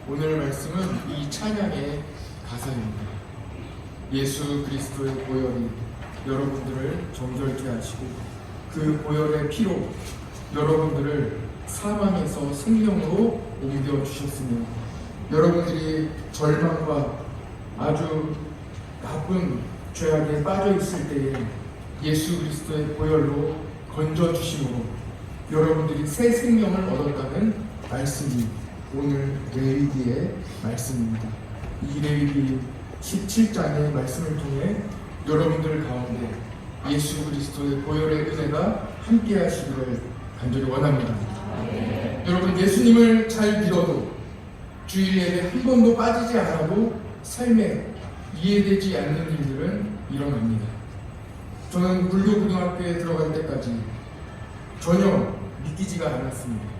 오늘 말씀은 이 찬양의 가사입니다. 예수 그리스도의 보혈이 여러분들을 정결케 하시고 그 보혈의 피로 여러분들을 사망에서 생명으로 옮겨주셨으며 여러분들이 절망과 아주 나쁜 죄악에 빠져있을 때에 예수 그리스도의 보혈로 건져주심으로 여러분들이 새 생명을 얻었다는 말씀이 오늘 레위기의 말씀입니다. 이 레위기 17장의 말씀을 통해 여러분들 가운데 예수 그리스도의 보혈의 은혜가 함께 하시기를 간절히 원합니다. 여러분, 예수님을 잘 믿어도 주일 예배 한 번도 빠지지 않아도 삶에 이해되지 않는 일들은 일어납니다. 저는 불교 고등학교에 들어갈 때까지 전혀 믿기지가 않았습니다.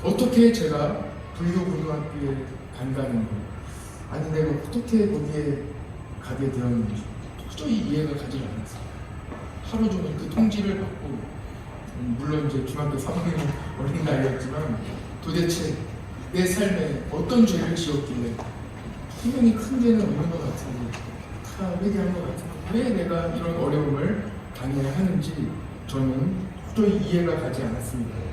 어떻게 제가 불교 고등학교에 간다는 거, 아니 내가 어떻게 거기에 가게 되었는지 도저히 이해가 가지 않았어요. 하루 종일 그 통지를 받고, 물론 이제 중학교 3학년 어린 나이였지만 도대체 내 삶에 어떤 죄를 지었길래 분명히 큰 죄는 없는 것 같은데 다 회개한 것 같은데 왜 내가 이런 어려움을 당해야 하는지 저는 도저히 이해가 가지 않았습니다.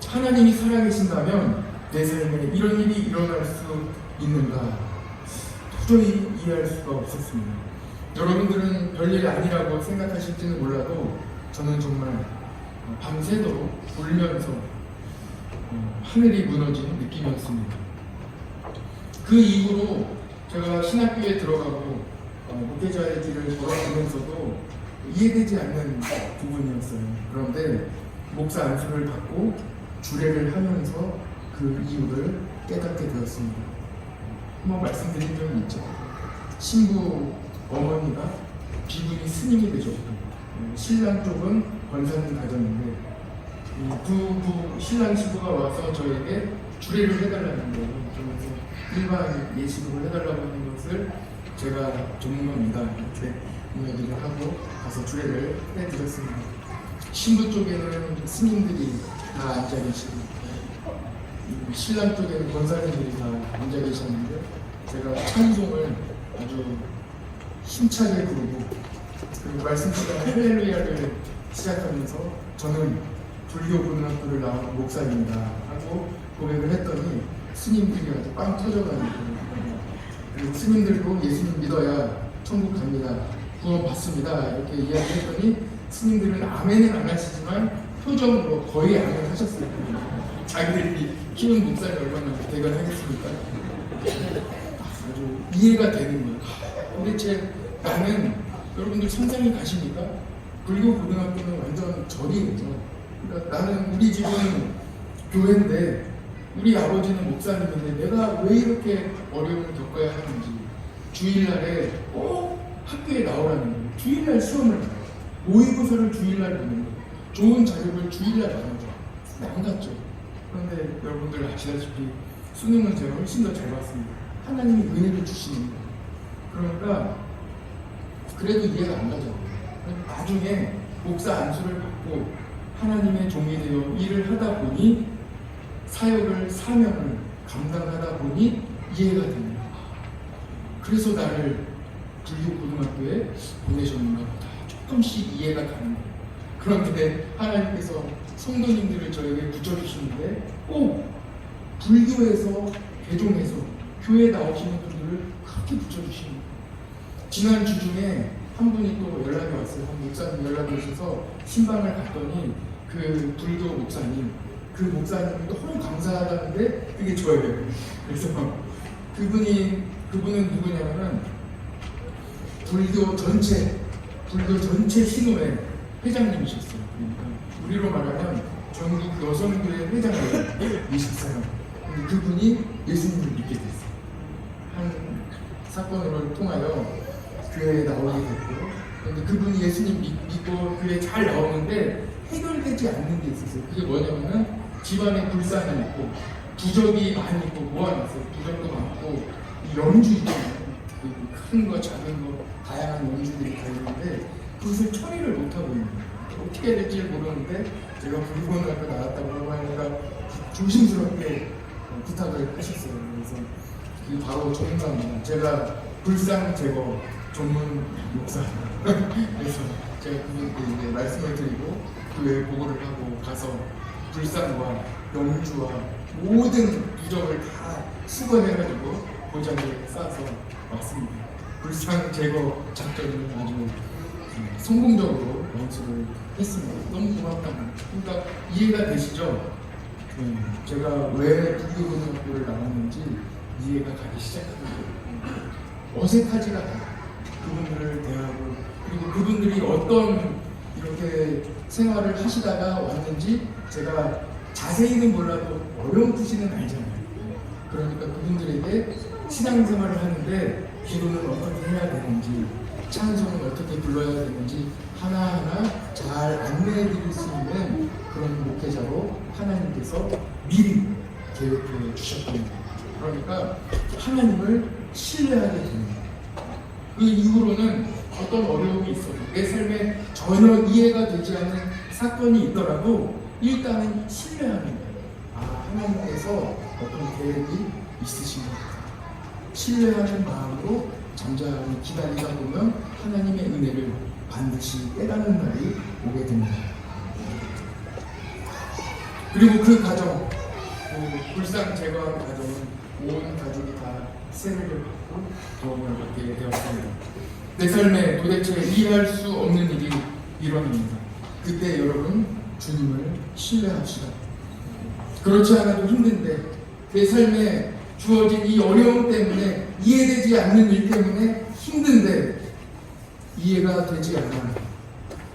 하나님이 살아계신다면 내 삶에 이런 일이 일어날 수 있는가 도저히 이해할 수가 없었습니다. 여러분들은 별일 아니라고 생각하실지는 몰라도 저는 정말 밤새도록 울면서 하늘이 무너진 느낌이었습니다. 그 이후로 제가 신학교에 들어가고 목회자의 길을 걸어가면서도 이해되지 않는 부분이었어요. 그런데 목사 안수를 받고 주례를 하면서 그 이유를 깨닫게 되었습니다. 한번 말씀드린 적이 있죠. 신부 어머니가 비구니 스님이 되셨고 신랑 쪽은 권사님 가졌는데 두 신랑 신부가 와서 저에게 주례를 해달라는 거예요. 그러면서 일반 예식으로 해달라고 하는 것을 제가 전문가입니다 이렇게 이야기를 하고 가서 주례를 해드렸습니다. 신부 쪽에는 스님들이 다 앉아 계시고 신랑 쪽에는 권사님들이 다 앉아 계셨는데 제가 찬송을 아주 힘차게 부르고 그리고 말씀드린 할렐루야를 시작하면서 저는 불교 고등학교를 나온 목사입니다 하고 고백을 했더니 스님들이 아주 빵 터져가지고 그리고 스님들도 예수님 믿어야 천국 갑니다, 구원 받습니다 이렇게 이야기했더니 스님들은 아멘은 안 하시지만 표정으로 거의 아멘 하셨어요. 자기들이 키운 목사를 얼마나 대견하겠습니까? 아주 이해가 되는 거예요. 도대체 나는, 여러분들 선생님 가십니까? 불교 고등학교는 완전 절이죠. 그러니까 나는, 우리 집은 교회인데 우리 아버지는 목사님인데 내가 왜 이렇게 어려움을 겪어야 하는지 주일날에 꼭 학교에 나오라는 거예요. 주일날 시험을 봐요. 모의고사를 주일날 보는 거예요. 좋은 자격을 주일날 받는 거예요. 근데 안 갔죠. 그런데 여러분들 아시다시피 수능은 제가 훨씬 더 잘 봤습니다. 하나님이 은혜를 주시는 거예요. 그러니까 그래도 이해가 안 가죠. 나중에 목사 안수를 받고 하나님의 종이 되어 일을 하다 보니 사역을, 사명을 감당하다 보니 이해가 됩니다. 그래서 나를 불교 고등학교에 보내셨는가 보다. 조금씩 이해가 가는 거예요. 그런데 하나님께서 성도님들을 저에게 붙여주시는데 꼭 불교에서 개종해서 교회 나오시는 분들을 그렇게 붙여주시는 거예요. 지난 주 중에 한 분이 또 연락이 왔어요. 한 목사님 연락이 오셔서 신방을 갔더니 그 불교 목사님, 그 목사님이 너무 감사하다는데 그게 저예요. 그래서 그분은 누구냐면은 불교 전체 신호회 회장님이셨어요. 그러니까 우리로 말하면 전국 여성교회 회장님이셨어요. 근데 그분이 예수님을 믿게 됐어요. 한 사건을 통하여 교회에 나오게 됐고, 그런데 그분이 예수님 믿고 교회에 잘 나오는데 해결되지 않는 게 있었어요. 그게 뭐냐면은 집안에 불상이 있고 부적이 많이 있고 모아놨어요. 부적도 많고 영주 있잖아요. 큰 거 작은 거 다양한 영주들이 다 있는데 그것을 처리를 못하고 있는 거예요. 어떻게 해야 될지 모르는데 제가 불교고등학교 나왔다고 하니까 조심스럽게 부탁을 하셨어요. 그래서 그 바로 전문가입니다. 제가 불상 제거 전문 목사. 그래서 제가 그분께 이제 말씀을 드리고 교회 보고를 하고 가서 불상과 영주와 모든 누적을 다 수거해가지고 고장에 싸서 왔습니다. 불상 제거 작전을 아주 성공적으로 완수를 했습니다. 너무 고맙답니다. 그러니까 이해가 되시죠? 제가 왜 불교고등학교를 나왔는지 이해가 가기 시작합니다. 어색하지가 않아요. 그분들을 대하고, 그리고 그분들이 어떤 이렇게 생활을 하시다가 왔는지 제가 자세히는 몰라도 어렴풋이는 알잖아요. 그러니까 그분들에게 신앙생활을 하는데 기도는 어떻게 해야 되는지, 찬송은 어떻게 불러야 되는지 하나하나 잘 안내해 드릴 수 있는 그런 목회자로 하나님께서 미리 계획해 주셨습니다. 그러니까 하나님을 신뢰하게 됩니다. 그 이후로는 어떤 어려움이 있어도 내 삶에 전혀 이해가 되지 않는 사건이 있더라도 일단은 신뢰하는 거예요. 아, 하나님께서 어떤 계획이 있으신 것 같아요. 신뢰하는 마음으로 잠잠히 기다리다 보면 하나님의 은혜를 반드시 깨닫는 날이 오게 됩니다. 그리고 그 과정, 그 불상 제거한 과정은 온 가족이 다 세례를 받고 도움을 받게 되었습니다. 내 삶에 도대체 이해할 수 없는 일이 일어납니다. 그때 여러분 주님을 신뢰합시다. 그렇지 않아도 힘든데 내 삶에 주어진 이 어려움 때문에 이해되지 않는 일 때문에 힘든데 이해가 되지 않아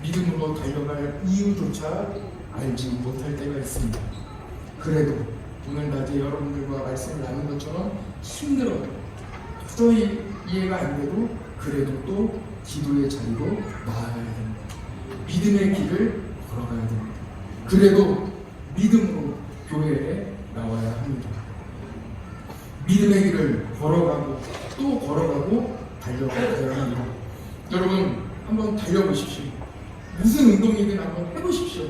믿음으로 달려갈 이유조차 알지 못할 때가 있습니다. 그래도 오늘 낮에 여러분들과 말씀을 나눈 것처럼 힘들어도 도저히 이해가 안 돼도 그래도 또 기도의 자리로 나아가야 됩니다. 믿음의 길을 걸어가야 됩니다. 그래도 믿음으로 교회에 나와야 합니다. 믿음의 길을 걸어가고 또 걸어가고 달려가야 합니다. 여러분 한번 달려보십시오. 무슨 운동이든 한번 해보십시오.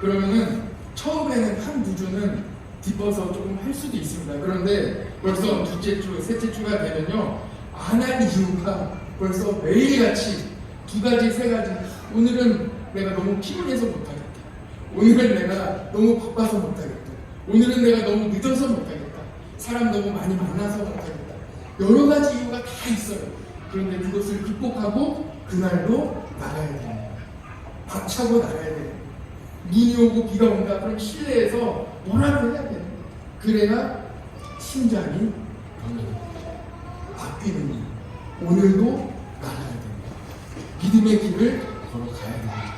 그러면은 처음에는 한 두 주는 뒷버서 조금 할 수도 있습니다. 그런데 벌써 둘째 주, 셋째 주가 되면요 안 할 이유가 벌써 매일같이 두 가지, 세 가지. 오늘은 내가 너무 피곤해서 못하겠다. 오늘은 내가 너무 바빠서 못하겠다. 오늘은 내가 너무 늦어서 못하겠다. 사람 너무 많이 만나서 못하겠다. 여러 가지 이유가 다 있어요. 그런데 그것을 극복하고 그날도 나가야 됩니다. 박차고 나가야 됩니다. 눈이 오고 비가 온다. 그럼 실내에서 뭐라도 해야 됩니다. 그래야 심장이 바뀌는 일. 오늘도 나가야 됩니다. 믿음의 길을 걸어가야 됩니다.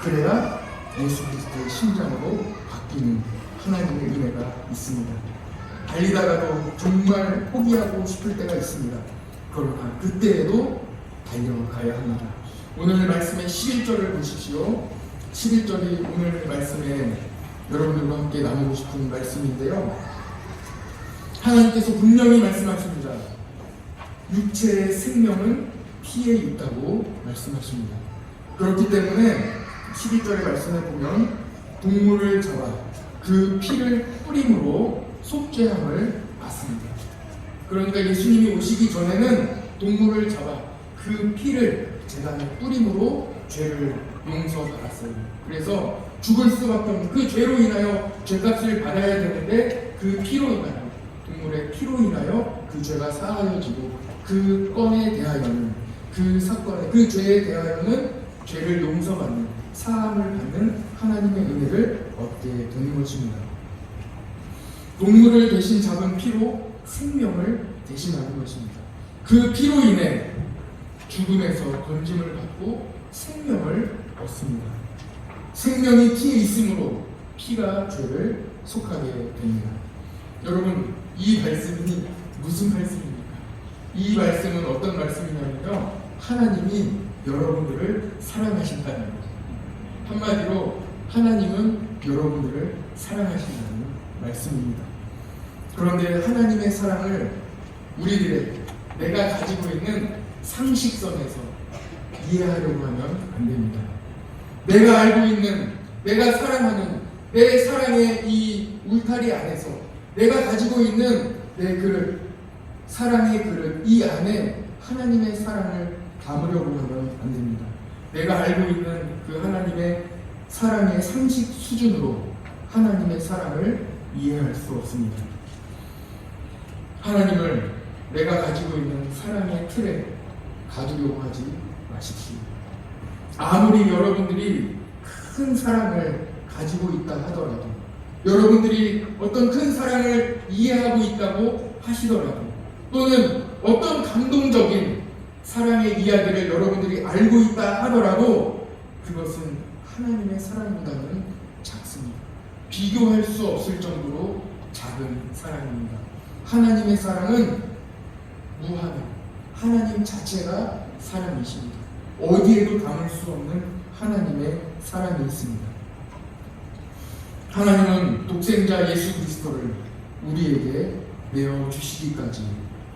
그래야 예수 그리스도의 심장으로 바뀌는 하나님의 은혜가 있습니다. 달리다가도 정말 포기하고 싶을 때가 있습니다. 그러나 그때에도 달려가야 합니다. 오늘 말씀의 11절을 보십시오. 11절이 오늘 말씀에 여러분들과 함께 나누고 싶은 말씀인데요. 하나님께서 분명히 말씀하십니다. 육체의 생명은 피에 있다고 말씀하십니다. 그렇기 때문에 11절의 말씀을 보면 동물을 잡아 그 피를 뿌림으로 속죄함을 받습니다. 그러니까 예수님이 오시기 전에는 동물을 잡아 그 피를 제단에 뿌림으로 죄를 용서받았어요. 그래서 죽을 수밖에 없는 그 죄로 인하여 죄값을 받아야 되는데 그 피로 인하여 동물의 피로 인하여 그 죄가 사하여지고 그 건에 대하여는 그 사건에 그 죄에 대하여는 죄를 용서받는 사함을 받는 하나님의 은혜를 얻게 되는 것입니다. 동물을 대신 잡은 피로 생명을 대신하는 것입니다. 그 피로 인해 죽음에서 건짐을 받고 생명을 얻습니다. 생명이 피에 있으므로 피가 죄를 속하게 됩니다. 여러분 이 말씀이 무슨 말씀입니까? 이 말씀은 어떤 말씀이냐면요 하나님이 여러분들을 사랑하신다는 거죠. 한마디로 하나님은 여러분들을 사랑하신다는 말씀입니다. 그런데 하나님의 사랑을 우리들의 내가 가지고 있는 상식선에서 이해하려고 하면 안 됩니다. 내가 알고 있는 내가 사랑하는 내 사랑의 이 울타리 안에서 내가 가지고 있는 내 그 사랑의 그릇 이 안에 하나님의 사랑을 담으려고 하면 안 됩니다. 내가 알고 있는 그 하나님의 사랑의 상식 수준으로 하나님의 사랑을 이해할 수 없습니다. 하나님을 내가 가지고 있는 사랑의 틀에 가두려고 하지 마십시오. 아무리 여러분들이 큰 사랑을 가지고 있다 하더라도, 여러분들이 어떤 큰 사랑을 이해하고 있다고 하시더라도, 또는 어떤 감동적인 사랑의 이야기를 여러분들이 알고 있다 하더라도 그것은 하나님의 사랑보다는 작습니다. 비교할 수 없을 정도로 작은 사랑입니다. 하나님의 사랑은 무한한 하나님 자체가 사랑이십니다. 어디에도 담을 수 없는 하나님의 사랑이 있습니다. 하나님은 독생자 예수 그리스도를 우리에게 내어주시기까지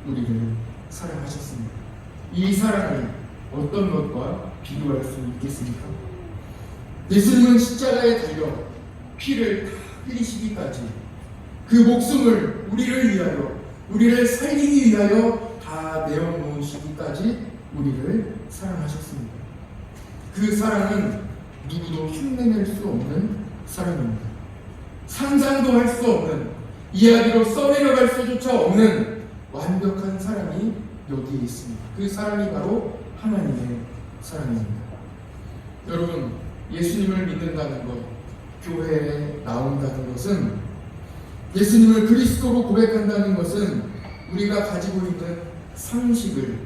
우리를 사랑하셨습니다. 이 사랑을 어떤 것과 비교할 수 있겠습니까? 예수님은 십자가에 달려 피를 다 흘리시기까지 그 목숨을 우리를 위하여, 우리를 살리기 위하여 다 내어놓으시기까지 우리를 사랑하셨습니다. 그 사랑은 누구도 흉내낼 수 없는 사랑입니다. 상상도 할 수 없는, 이야기로 써내려갈 수조차 없는 완벽한 사랑이 여기에 있습니다. 그 사랑이 바로 하나님의 사랑입니다. 여러분, 예수님을 믿는다는 것, 교회에 나온다는 것은, 예수님을 그리스도로 고백한다는 것은 우리가 가지고 있는 상식을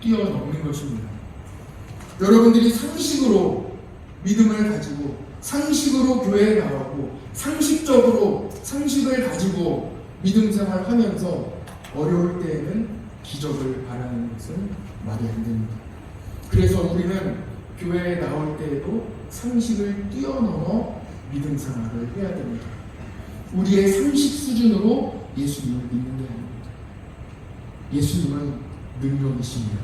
뛰어넘는 것입니다. 여러분들이 상식으로 믿음을 가지고, 상식으로 교회에 나오고, 상식적으로 상식을 가지고 믿음 생활하면서 어려울 때에는 기적을 바라는 것은 말이 안 됩니다. 그래서 우리는 교회에 나올 때에도 상식을 뛰어넘어 믿음 생활을 해야 됩니다. 우리의 상식 수준으로 예수님을 믿는 게 아닙니다. 예수님은 능력이십니다.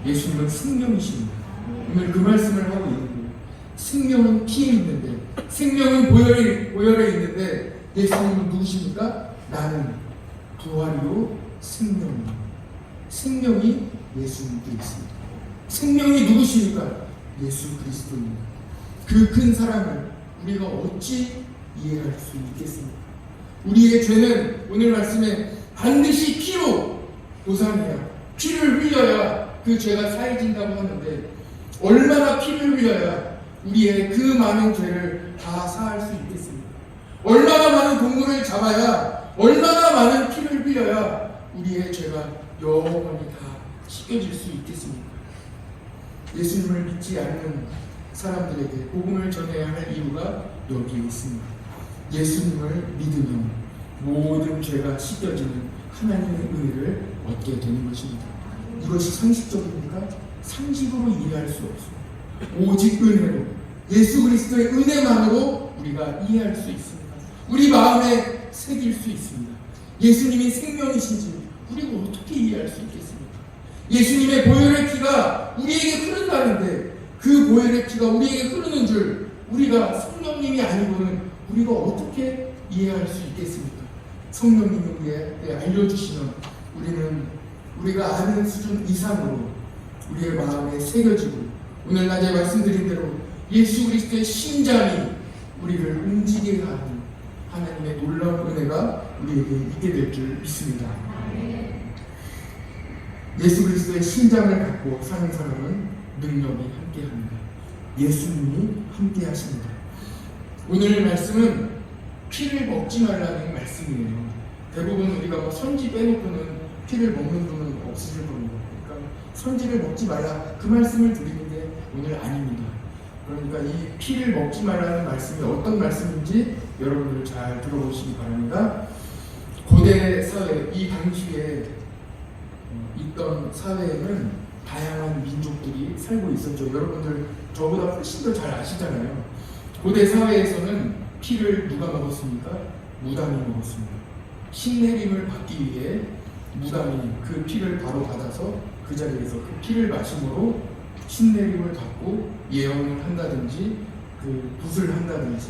예수님은 생명이십니다. 오늘 그 말씀을 하고 있는 거예요. 생명은 피에 있는데, 생명은 보혈에 있는데, 예수님은 누구십니까? 나는 부활이요 생명이요. 생명이 예수님께 있습니다. 생명이 누구십니까? 예수 그리스도입니다. 그 큰 사랑을 우리가 어찌 이해할 수 있겠습니까? 우리의 죄는 오늘 말씀에 반드시 피로 보상해야, 피를 흘려야 그 죄가 사해진다고 하는데, 얼마나 피를 흘려야 우리의 그 많은 죄를 다 사할 수 있겠습니까? 얼마나 많은 동물을 잡아야, 얼마나 많은 피를 흘려야 우리의 죄가 영원히 다 씻겨질 수 있겠습니까? 예수님을 믿지 않는 사람들에게 복음을 전해야 할 이유가 여기에 있습니다. 예수님을 믿으면 모든 죄가 씻겨지는 하나님의 은혜를 얻게 되는 것입니다. 이것이 상식적입니까? 상식으로 이해할 수 없습니다. 오직 은혜로, 예수 그리스도의 은혜만으로 우리가 이해할 수 있습니다. 우리 마음에 새길 수 있습니다. 예수님이 생명이신지 우리가 어떻게 이해할 수 있겠습니까? 예수님의 보혈의 피가 우리에게 흐른다는데, 그 보혈의 피가 우리에게 흐르는 줄 우리가 성령님이 아니고는 우리가 어떻게 이해할 수 있겠습니까? 성령님이 우리에게 알려주시면 우리는 우리가 아는 수준 이상으로 우리의 마음에 새겨지고, 오늘 낮에 말씀드린 대로 예수 그리스도의 심장이 우리를 움직이게 하는 하나님의 놀라운 은혜가 우리에게 있게 될 줄 믿습니다. 예수 그리스도의 심장을 갖고 사는 사람은 능력이 함께합니다. 예수님이 함께하십니다. 오늘 말씀은 피를 먹지 말라는 말씀이에요. 대부분 우리가 뭐 선지 빼놓고는 피를 먹는 분은 없으실 겁니다. 그러니까 선지를 먹지 말라, 그 말씀을 드리는 게 오늘 아닙니다. 그러니까 이 피를 먹지 말라는 말씀이 어떤 말씀인지 여러분들 잘 들어보시기 바랍니다. 고대 사회, 이 당시에 있던 사회에는 다양한 민족들이 살고 있었죠. 여러분들 저보다 훨씬 더 잘 아시잖아요. 고대 사회에서는 피를 누가 먹었습니까? 무당이 먹었습니다. 신내림을 받기 위해 무당이 그 피를 바로 받아서 그 자리에서 그 피를 마심으로 신내림을 받고 예언을 한다든지 그 붓을 한다든지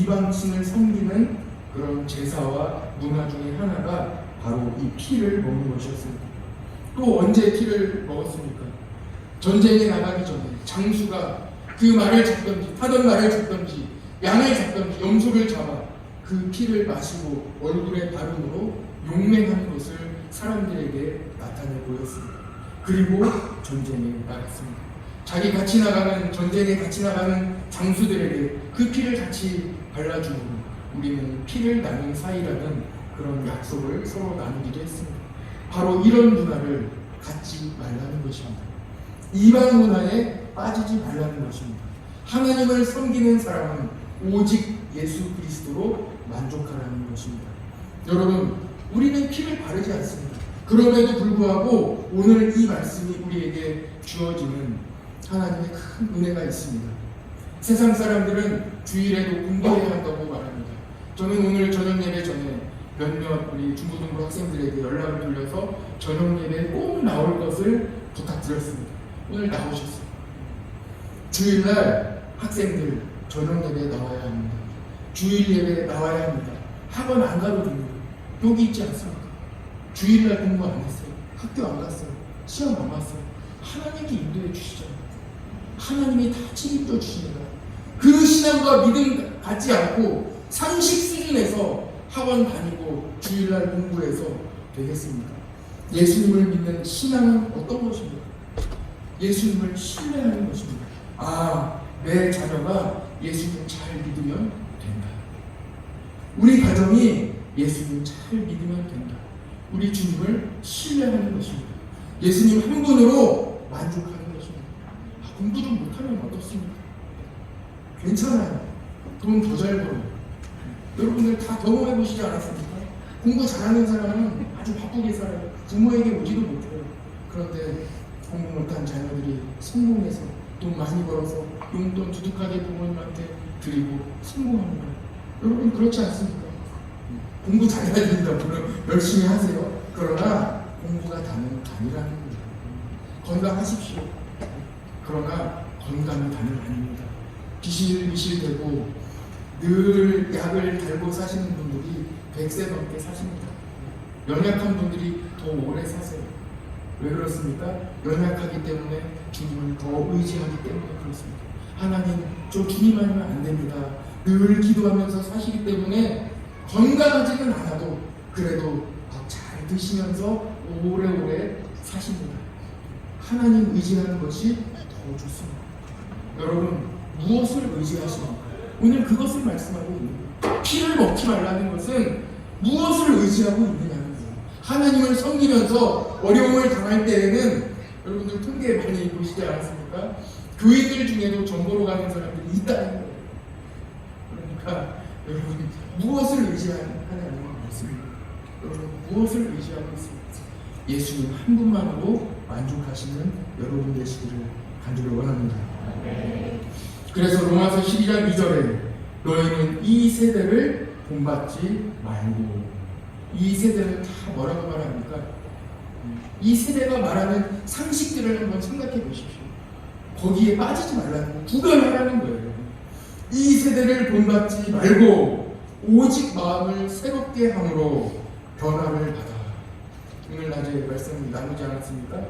이방신을 섬기는 그런 제사와 문화 중에 하나가 바로 이 피를 먹는 것이었습니다. 또 언제 피를 먹었습니까? 전쟁에 나가기 전에 장수가 그 말을 잡던지 타던 말을 잡던지 양을 잡던지 염소를 잡아 그 피를 마시고 얼굴에 바름으로 용맹하는 것을 사람들에게 나타내 보였습니다. 그리고 전쟁에 나갔습니다. 자기 같이 나가는 전쟁에 같이 나가는 장수들에게 그 피를 같이 발라주고 우리는 피를 나눈 사이라는 그런 약속을 서로 나누기도 했습니다. 바로 이런 문화를 갖지 말라는 것입니다. 이방 문화에 빠지지 말라는 것입니다. 하나님을 섬기는 사람은 오직 예수 그리스도로 만족하라는 것입니다. 여러분, 우리는 피를 바르지 않습니다. 그럼에도 불구하고 오늘 이 말씀이 우리에게 주어지는 하나님의 큰 은혜가 있습니다. 세상 사람들은 주일에도 공부해야 한다고 말합니다. 저는 오늘 저녁 예배 전에 몇몇 우리 중고등부 학생들에게 연락을 돌려서 저녁 예배에 꼭 나올 것을 부탁드렸습니다. 오늘 나오셨어요. 주일날 학생들 저녁 예배에 나와야 합니다. 주일 예배에 나와야 합니다. 학원 안 가도 됩니다. 여기 있지 않습니까? 주일날 공부 안 했어요. 학교 안 갔어요. 시험 안 봤어요. 하나님께 인도해 주시잖아요. 하나님이 다 책임져 주십니다. 그 신앙과 믿음 갖지 않고 상식 수준에서 학원 다니고 주일날 공부해서 되겠습니까? 예수님을 믿는 신앙은 어떤 것입니까? 예수님을 신뢰하는 것입니다. 아, 내 자녀가 예수님 잘 믿으면 된다. 우리 가정이 예수님 잘 믿으면 된다. 우리 주님을 신뢰하는 것입니다. 예수님 한 분으로 만족하는 것입니다. 아, 공부 좀 못하면 어떻습니까? 괜찮아요. 돈 더 잘 벌어요. 여러분들 다 경험해 보시지 않았습니까? 공부 잘하는 사람은 아주 바쁘게 살아요. 부모에게 오지도 못해요. 그런데 공부 못한 자녀들이 성공해서 돈 많이 벌어서 용돈 두둑하게 부모님한테 드리고 성공합니다. 여러분 그렇지 않습니까? 공부 잘해야 된다. 물론 열심히 하세요. 그러나 공부가 다는 아니라는 거예요. 건강하십시오. 그러나 건강이 다는 아닙니다. 비실비실대고 늘 약을 달고 사시는 분들이 100세 넘게 사십니다. 연약한 분들이 더 오래 사세요. 왜 그렇습니까? 연약하기 때문에 주님을 더 의지하기 때문에 그렇습니다. 하나님, 저 주님 아니면 안 됩니다. 늘 기도하면서 사시기 때문에 건강하지는 않아도 그래도 더 잘 드시면서 오래오래 사십니다. 하나님 의지하는 것이 더 좋습니다. 여러분, 무엇을 의지하십니까? 오늘 그것을 말씀하고 있는 거예요. 피를 먹지 말라는 것은 무엇을 의지하고 있느냐는 거예요. 하나님을 섬기면서 어려움을 당할 때에는 여러분들 통계 많이 보시지 않았습니까? 교인들 중에도 전보로 가는 사람들이 있다는 거예요. 그러니까 여러분 무엇을 의지하냐는 말씀입니다. 여러분 무엇을 의지하고 있습니까? 예수님 한 분만으로 만족하시는 여러분 되시기를 간절히 원합니다. 그래서 로마서 12장 2절에 너희는 이 세대를 본받지 말고, 이 세대는 다 뭐라고 말합니까? 이 세대가 말하는 상식들을 한번 생각해 보십시오. 거기에 빠지지 말라는 거, 구별하라는 거예요. 이 세대를 본받지 말고 오직 마음을 새롭게 함으로 변화를 받아. 오늘 낮에 말씀 나누지 않았습니까?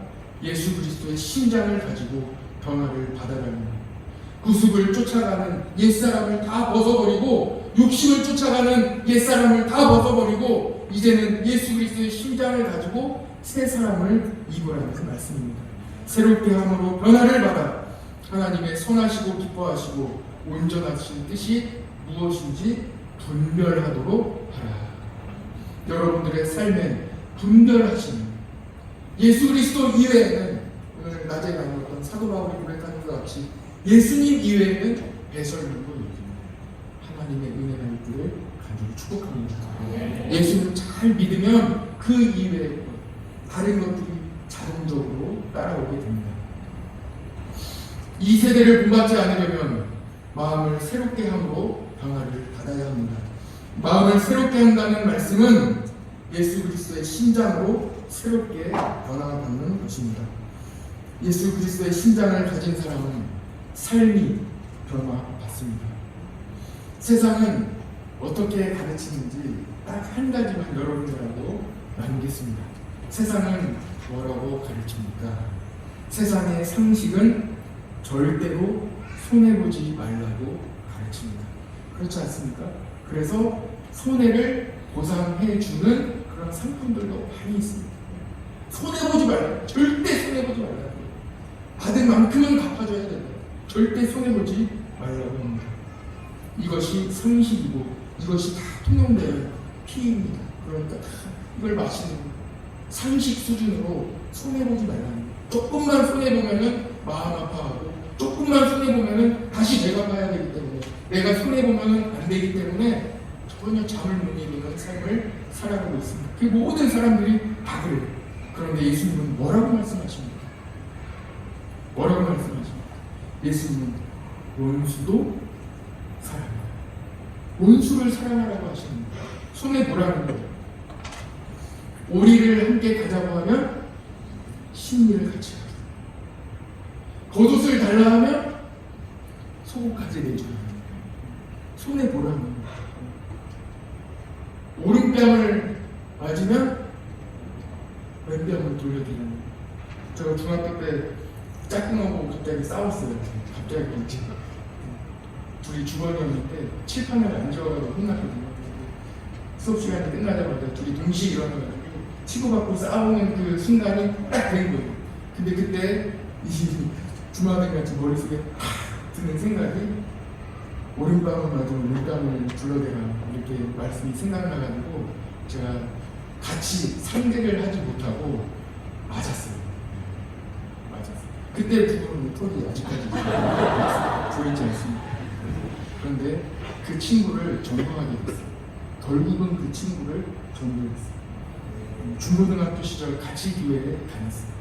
예수 그리스도의 심장을 가지고 변화를 받아라는 거예요. 구습을 쫓아가는 옛사람을 다 벗어버리고 욕심을 쫓아가는 옛사람을 다 벗어버리고 이제는 예수 그리스도의 심장을 가지고 새 사람을 입으라는 말씀입니다. 새롭게 함으로 변화를 받아 하나님의 선하시고 기뻐하시고 온전하신 뜻이 무엇인지 분별하도록 하라. 여러분들의 삶에 분별하시는 예수 그리스도 이외에는 오늘 낮에 나누었던 사도 바울이 고백하는 것 같이 예수님 이외에는 배설물로 여깁니다. 하나님의 은혜가 있기를 간절히 축복합니다. 예수님 잘 믿으면 그 이외의 것, 다른 것들이 자동적으로 따라오게 됩니다. 이 세대를 본받지 않으려면 마음을 새롭게 함으로 변화를 받아야 합니다. 마음을 새롭게 한다는 말씀은 예수 그리스도의 심장으로 새롭게 변화받는 것입니다. 예수 그리스도의 심장을 가진 사람은 삶이 변화받습니다. 세상은 어떻게 가르치는지 딱 한 가지만 여러분들하고 나누겠습니다. 세상은 뭐라고 가르칩니까? 세상의 상식은 절대로 손해보지 말라고 가르칩니다. 그렇지 않습니까? 그래서 손해를 보상해주는 그런 상품들도 많이 있습니다. 손해보지 말라. 절대 손해보지 말라고. 받은 만큼은 갚아줘야 된다. 절대 손해보지 말라고 합니다. 이것이 상식이고 이것이 다 통용되는 피입니다. 그러니까 다 이걸 마시는 상식 수준으로 손해보지 말라는 거예요. 조금만 손해보면은 마음 아파하고 조금만 손해보면은 다시 내가 봐야 되기 때문에 내가 손해보면은 안 되기 때문에 전혀 잠을 못 이루는 삶을 살아가고 있습니다. 그 모든 사람들이 다 그래요. 그런데 예수님은 뭐라고 말씀하십니까? 뭐라고 말씀하십니까? 예수님은 원수도 사랑하라. 원수를 사랑하라고 하십니다. 손해보라는 거예요. 오리를 함께 가자고 하면 신리를 같이 가라. 겉옷을 달라 하면 속옷까지 내줘야 합니다. 손해보라는 거예요. 오른뺨을 맞으면 왼뺨을 돌려드리는 거예요. 제가 중학교 때 짝꿍하고 갑자기 싸웠어요. 갑자기 그렇지. 둘이 주번이었는데 칠판을 안 지워가지고 혼났거든요. 수업 시간이 끝나자마자 둘이 동시에 일어나가지고 치고받고 싸우는 그 순간이 딱 된 거예요. 근데 그때 이 주마등같이 머릿속에 드는 생각이 오른밤을 맞으면 왼밤을 불러대라 이렇게 말씀이 생각나가지고 제가 같이 상대를 하지 못하고 맞았어요. 그때 부분은 털이 아직까지 보이지 않습니다. 그런데 그 친구를 전도하게 됐어요. 결국은 그 친구를 전도했어요. 중고등학교 시절 같이 교회에 다녔어요.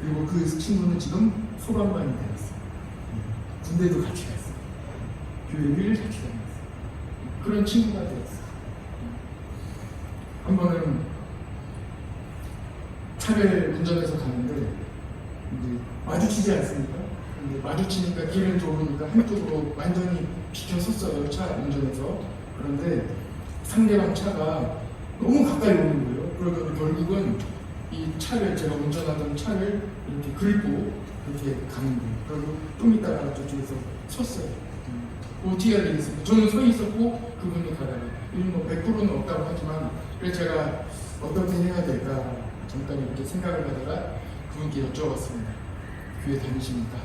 그리고 그 친구는 지금 소방관이 되었어요. 군대도 같이 갔어요. 교회를 같이 다녔어요. 그런 친구가 되었어요. 한 번은 차를 운전해서 가는데 이제 마주치지 않습니까? 근데 마주치니까 길은 좁으니까 한쪽으로 완전히 비켜섰어요. 차 운전해서. 그런데 상대방 차가 너무 가까이 오는 거예요. 그러면 결국은 이 차를 제가 운전하던 차를 이렇게 긁고 이렇게 가는 거예요. 그리고 좀 있다가 저쪽에서 섰어요. 어떻게 해야 되겠습니까? 저는 서 있었고 그분이 가다가 이건 뭐 100%는 없다고 하지만 그래서 제가 어떻게 해야 될까 잠깐 이렇게 생각을 하다가 그분께 여쭤봤습니다. 교회 다니십니까?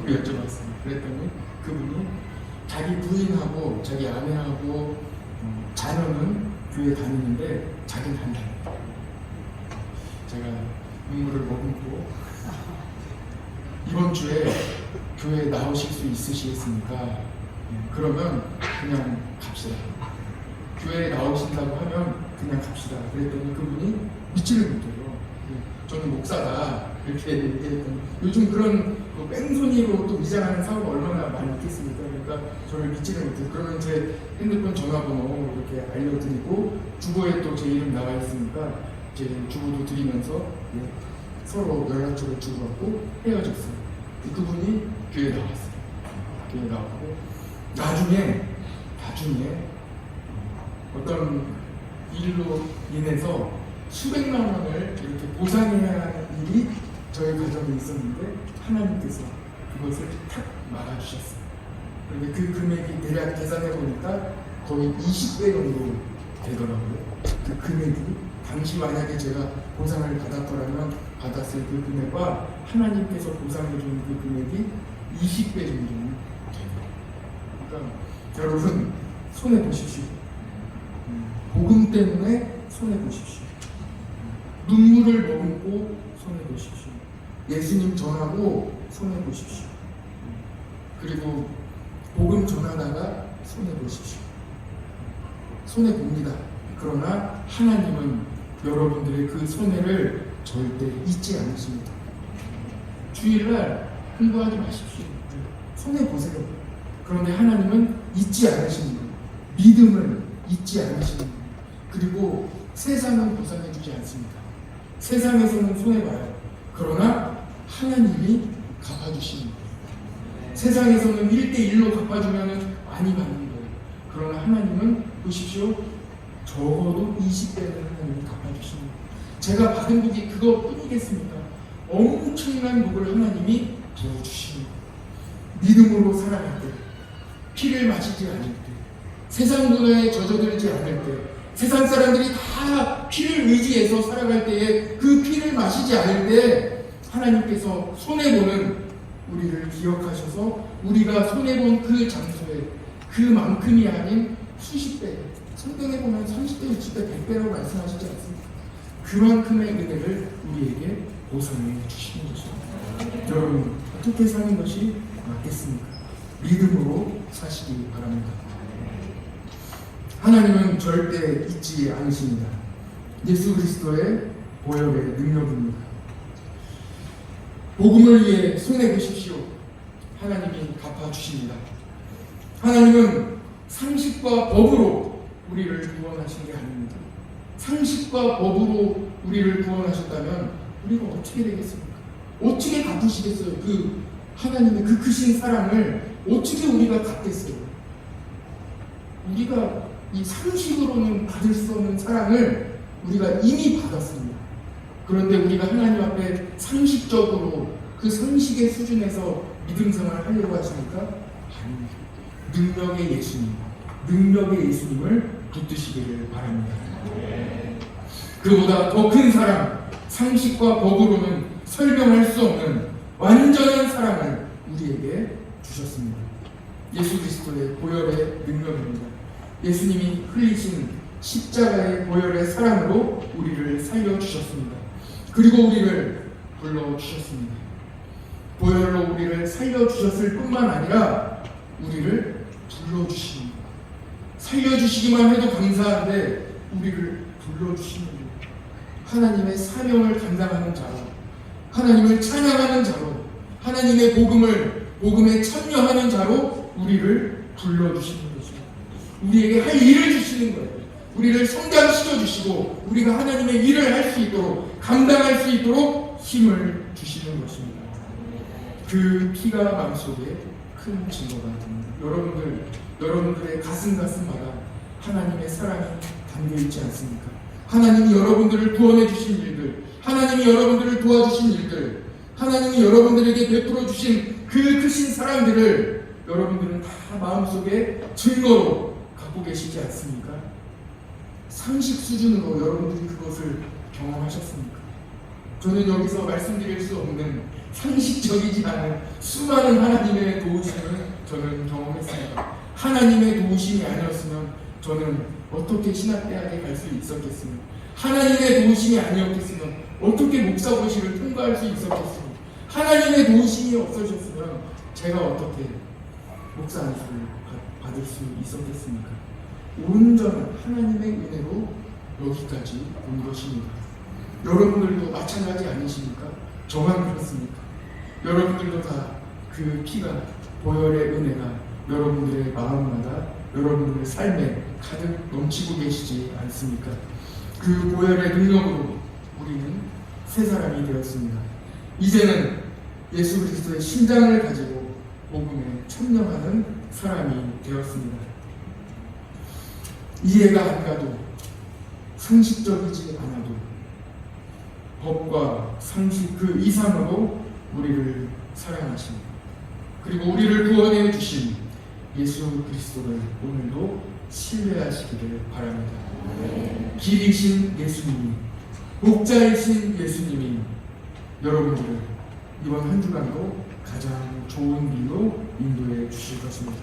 여쭤봤습니다. 그랬더니 그분이 자기 부인하고 자기 아내하고 자녀는 교회 다니는데 자기는 안 다닌다. 제가 눈물을 머금고 이번 주에 교회에 나오실 수 있으시겠습니까? 그러면 그냥 갑시다. 교회에 나오신다고 하면 그냥 갑시다. 그랬더니 그분이 믿지를 못해요. 저는 목사다. 이렇게 얘기했더니 요즘 그런 뺑소니로 또 위장하는 사고가 얼마나 많이 있겠습니까? 그러니까 저를 믿지를 못해요. 그러면 제 핸드폰 전화번호 이렇게 알려드리고 주보에 또 제 이름 나와 있으니까 제 주보도 드리면서 서로 연락처를 주고받고 헤어졌어요. 그분이 교회에 나왔어요. 교회에 나왔고 나중에 어떤 일로 인해서 수백만 원을 이렇게 보상해야 하는 일이 저희 가정에 있었는데 하나님께서 그것을 탁 막아주셨어요. 그런데 그 금액이 대략 계산해 보니까 거의 20배 정도 되더라고요. 그 금액이 당시 만약에 제가 보상을 받았더라면 받았을 그 금액과 하나님께서 보상해 주는 그 금액이 20배 정도는 돼요. 그러니까 여러분 손해 보십시오. 복음 때문에 손해 보십시오. 눈물을 머금고 손해 보십시오. 예수님 전하고 손해 보십시오. 그리고 복음 전하다가 손해 보십시오. 손해 봅니다. 그러나 하나님은 여러분들의 그 손해를 절대 잊지 않으십니다. 주일날 공부하지 마십시오. 손해 보세요. 그런데 하나님은 잊지 않으시는 거예요. 믿음을 잊지 않으시는 거예요. 그리고 세상은 보상해주지 않습니다. 세상에서는 손해봐요. 그러나 하나님이 갚아주시는 거예요. 세상에서는 1대1로 갚아주면 많이 받는 거예요. 그러나 하나님은 보십시오. 적어도 20배는 하나님이 갚아주십니다. 제가 받은 복이 그것뿐이겠습니까? 엄청난 복을 하나님이 부어주십니다. 믿음으로 살아갈 때, 피를 마시지 않을 때, 세상 문화에 젖어들지 않을 때, 세상 사람들이 다 피를 의지해서 살아갈 때에 그 피를 마시지 않을 때 하나님께서 손해보는 우리를 기억하셔서 우리가 손해본 그 장소에 그만큼이 아닌 수십 배, 성경에 보면 30배, 60배, 100배라고 말씀하시지 않습니까? 그만큼의 은혜를 우리에게 보상해 주시는 것입니다. 여러분, 어떻게 사는 것이 맞겠습니까? 믿음으로 사시기 바랍니다. 하나님은 절대 잊지 않으십니다. 예수 그리스도의 보혈의 능력입니다. 복음을 위해 손해보십시오. 하나님이 갚아주십니다. 하나님은 상식과 법으로 우리를 구원하신 게 아닙니다. 상식과 법으로 우리를 구원하셨다면 우리가 어떻게 되겠습니까? 어떻게 갚으시겠어요? 그 하나님의 그 크신 사랑을 어떻게 우리가 갚겠어요? 우리가 이 상식으로는 받을 수 없는 사랑을 우리가 이미 받았습니다. 그런데 우리가 하나님 앞에 상식적으로 그 상식의 수준에서 믿음 생활을 하려고 하십니까? 아닙니다. 능력의 예수님을 붙드시기를 바랍니다. 그보다 더 큰 사랑, 상식과 법으로는 설명할 수 없는 완전한 사랑을 우리에게 주셨습니다. 예수 그리스도의 보혈의 능력입니다. 예수님이 흘리신 십자가의 보혈의 사랑으로 우리를 살려주셨습니다. 그리고 우리를 불러주셨습니다. 보혈로 우리를 살려주셨을 뿐만 아니라 우리를 불러주십니다. 살려주시기만 해도 감사한데 우리를 불러주시는 분, 하나님의 사명을 감당하는 자로, 하나님을 찬양하는 자로, 하나님의 복음에 참여하는 자로 우리를 불러주시는 거죠. 우리에게 할 일을 주시는 거예요. 우리를 성장시켜 주시고 우리가 하나님의 일을 할 수 있도록, 감당할 수 있도록 힘을 주시는 것입니다. 그 피가 마음속에 큰 증거가 됩니다. 여러분들의 가슴마다 하나님의 사랑이 담겨있지 않습니까? 하나님이 여러분들을 구원해 주신 일들, 하나님이 여러분들을 도와주신 일들, 하나님이 여러분들에게 베풀어 주신 그 크신 사랑들을 여러분들은 다 마음속에 증거로 갖고 계시지 않습니까? 상식 수준으로 여러분들이 그것을 경험하셨습니까? 저는 여기서 말씀드릴 수 없는 상식적이지 않은 수많은 하나님의 도우심을 저는 경험했습니다. 하나님의 도우심이 아니었으면 저는 어떻게 신학대학에 갈 수 있었겠습니까? 하나님의 도우심이 아니었겠으면 어떻게 목사고시를 통과할 수 있었겠습니까? 하나님의 도우심이 없으셨으면 제가 어떻게 목사 안수를 받을 수 있었겠습니까? 온전한 하나님의 은혜로 여기까지 온 것입니다. 여러분들도 마찬가지 아니십니까? 저만 그렇습니까? 여러분들도 다 그 피가, 보혈의 은혜가 여러분들의 마음마다, 여러분들의 삶에 가득 넘치고 계시지 않습니까? 그 보혈의 능력으로 우리는 새 사람이 되었습니다. 이제는 예수 그리스도의 심장을 가지고 복음에 참여하는 사람이 되었습니다. 이해가 안 가도, 상식적이지 않아도 법과 상식 그 이상으로 우리를 사랑하십니다. 그리고 우리를 구원해 주신 예수 그리스도를 오늘도 신뢰하시기를 바랍니다. 길이신 예수님이, 목자이신 예수님이 여러분들을 이번 한 주간도 가장 좋은 길로 인도해 주실 것입니다.